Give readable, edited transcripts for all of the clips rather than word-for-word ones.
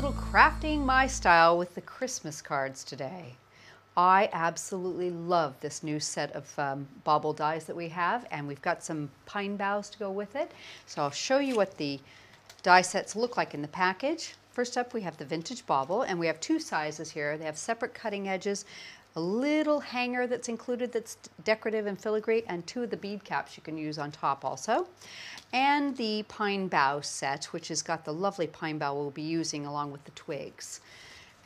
little crafting my style with the Christmas cards today. I absolutely love this new set of bauble dies that we have, and we've got some pine boughs to go with it. So I'll show you what the die sets look like in the package. First up, we have the vintage bauble, and we have two sizes here. They have separate cutting edges, a little hanger that's included that's decorative and filigree, and two of the bead caps you can use on top also. And the pine bough set, which has got the lovely pine bough we'll be using along with the twigs.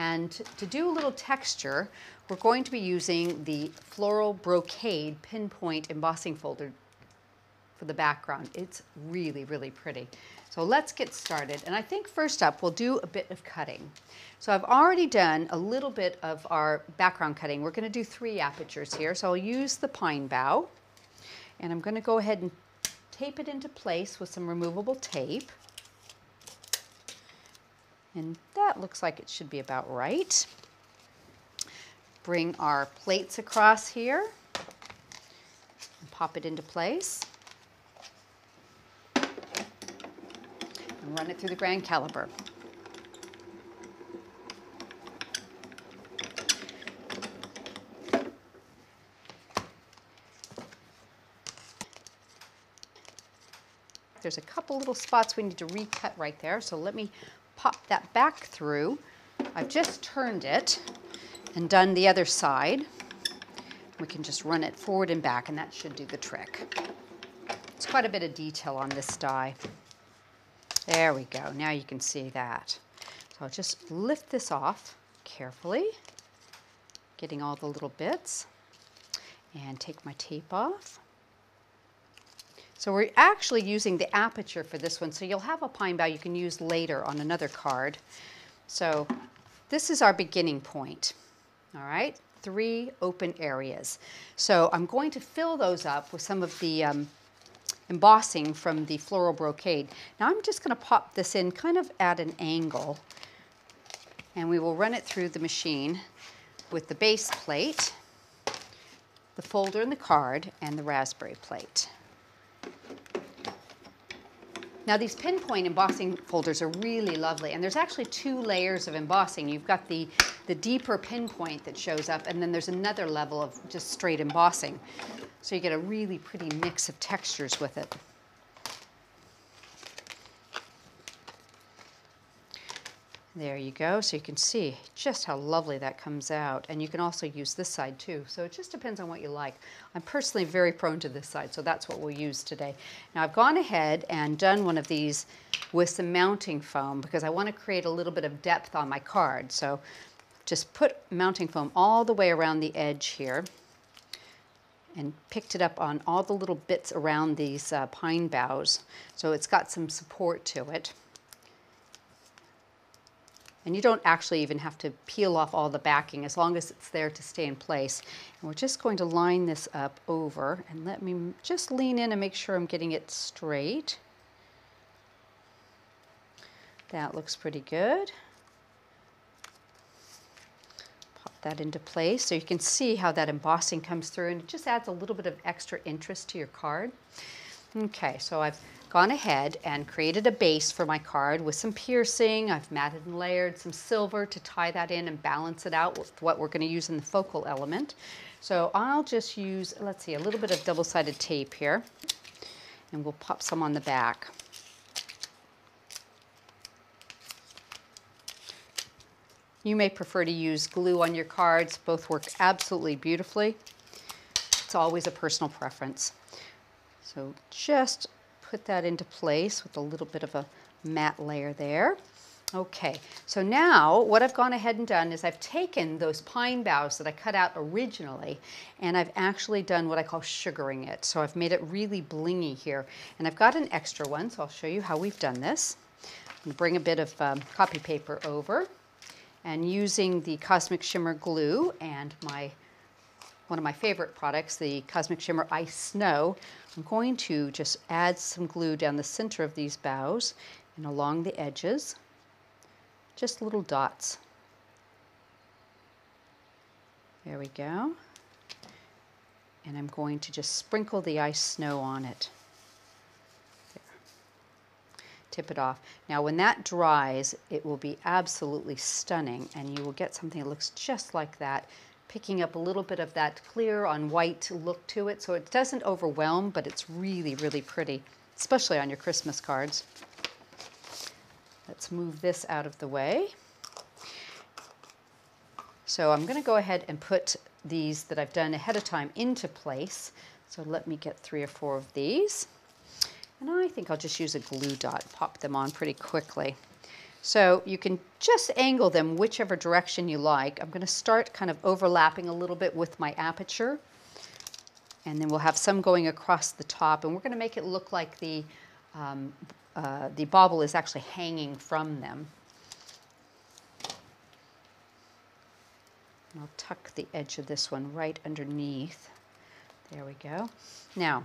And to do a little texture, we're going to be using the floral brocade pinpoint embossing folder for the background. It's really, really pretty. So let's get started. And I think first up, we'll do a bit of cutting. So I've already done a little bit of our background cutting. We're going to do 3 apertures here. So I'll use the pine bough, and I'm going to go ahead and tape it into place with some removable tape. And that looks like it should be about right. Bring our plates across here and pop it into place. And run it through the grand caliper. There's a couple little spots we need to recut right there, so let me pop that back through. I've just turned it and done the other side. We can just run it forward and back, and that should do the trick. It's quite a bit of detail on this die. There we go. Now you can see that. So I'll just lift this off carefully, getting all the little bits, and take my tape off. So we're actually using the aperture for this one, so you'll have a pine bough you can use later on another card. So this is our beginning point, all right? 3 open areas. So I'm going to fill those up with some of the embossing from the floral brocade. Now I'm just going to pop this in kind of at an angle, and we will run it through the machine with the base plate, the folder and the card, and the raspberry plate. Now these pinpoint embossing folders are really lovely, and there's actually 2 layers of embossing. You've got the deeper pinpoint that shows up, and then there's another level of just straight embossing. So you get a really pretty mix of textures with it. There you go. So you can see just how lovely that comes out. And you can also use this side too. So it just depends on what you like. I'm personally very prone to this side, so that's what we'll use today. Now I've gone ahead and done one of these with some mounting foam because I want to create a little bit of depth on my card. So just put mounting foam all the way around the edge here and picked it up on all the little bits around these pine boughs. So it's got some support to it. And you don't actually even have to peel off all the backing as long as it's there to stay in place. And we're just going to line this up over, and let me just lean in and make sure I'm getting it straight. That looks pretty good. Pop that into place so you can see how that embossing comes through, and it just adds a little bit of extra interest to your card. Okay, so I've gone ahead and created a base for my card with some piercing. I've matted and layered some silver to tie that in and balance it out with what we're going to use in the focal element. So I'll just use, let's see, a little bit of double-sided tape here, and we'll pop some on the back. You may prefer to use glue on your cards. Both work absolutely beautifully. It's always a personal preference. So just put that into place with a little bit of a matte layer there. Okay, so now what I've gone ahead and done is I've taken those pine boughs that I cut out originally, and I've actually done what I call sugaring it. So I've made it really blingy here. And I've got an extra one, so I'll show you how we've done this. I'm going to bring a bit of copy paper over, and using the Cosmic Shimmer glue and one of my favorite products, the Cosmic Shimmer Ice Snow, I'm going to just add some glue down the center of these boughs and along the edges, just little dots. There we go. And I'm going to just sprinkle the ice snow on it. There. tip it off. Now when that dries, it will be absolutely stunning, and you will get something that looks just like that, picking up a little bit of that clear on white look to it, so it doesn't overwhelm, but it's really, really pretty, especially on your Christmas cards. Let's move this out of the way. So I'm going to go ahead and put these that I've done ahead of time into place. So let me get 3 or 4 of these. And I think I'll just use a glue dot, pop them on pretty quickly. So you can just angle them whichever direction you like. I'm going to start kind of overlapping a little bit with my aperture. And then we'll have some going across the top. And we're going to make it look like the bauble is actually hanging from them. And I'll tuck the edge of this one right underneath. There we go. Now,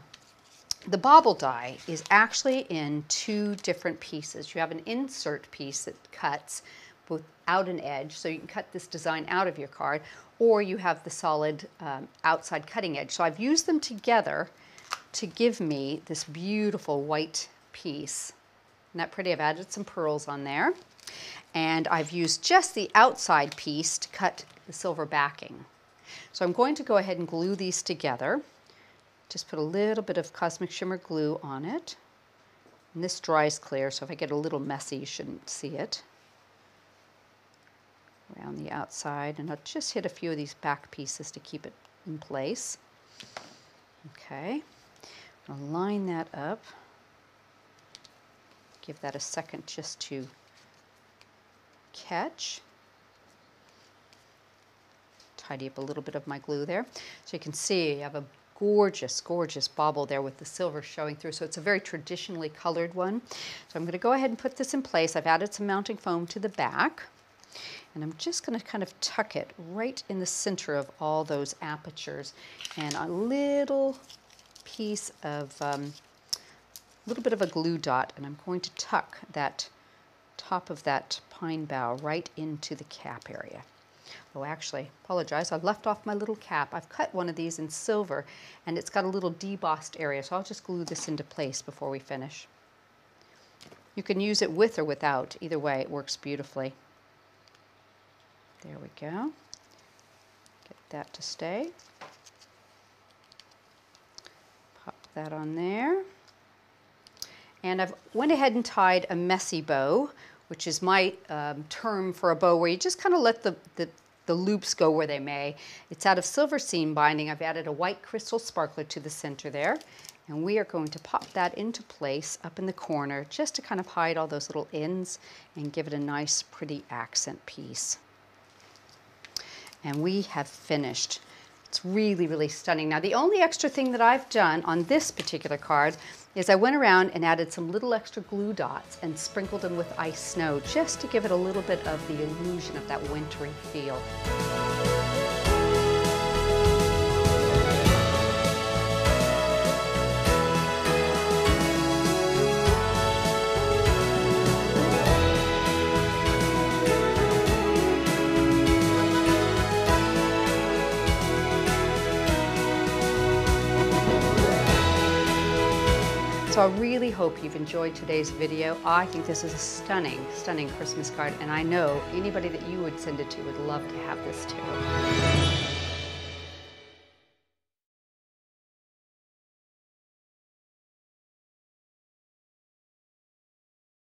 the bauble die is actually in 2 different pieces. You have an insert piece that cuts without an edge, so you can cut this design out of your card, or you have the solid outside cutting edge. So I've used them together to give me this beautiful white piece. Isn't that pretty? I've added some pearls on there. And I've used just the outside piece to cut the silver backing. So I'm going to go ahead and glue these together. Just put a little bit of Cosmic Shimmer glue on it. And this dries clear, so if I get a little messy, you shouldn't see it. Around the outside, and I'll just hit a few of these back pieces to keep it in place. Okay, I'll line that up. Give that a second just to catch. Tidy up a little bit of my glue there. So you can see you have a gorgeous, gorgeous bauble there with the silver showing through. So it's a very traditionally colored one. So I'm going to go ahead and put this in place. I've added some mounting foam to the back. And I'm just going to kind of tuck it right in the center of all those apertures. And a little piece of, little bit of a glue dot. And I'm going to tuck that top of that pine bough right into the cap area. Oh, actually, apologize, I've left off my little cap. I've cut one of these in silver, and it's got a little debossed area, so I'll just glue this into place before we finish. You can use it with or without. Either way, it works beautifully. There we go. Get that to stay. Pop that on there. And I've went ahead and tied a messy bow, which is my term for a bow where you just kind of let the loops go where they may. It's out of silver seam binding. I've added a white crystal sparkler to the center there. And we are going to pop that into place up in the corner just to kind of hide all those little ends and give it a nice, pretty accent piece. And we have finished. It's really, really stunning. Now, the only extra thing that I've done on this particular card is I went around and added some little extra glue dots and sprinkled them with ice snow just to give it a little bit of the illusion of that wintry feel. So I really hope you've enjoyed today's video. I think this is a stunning, stunning Christmas card, and I know anybody that you would send it to would love to have this too.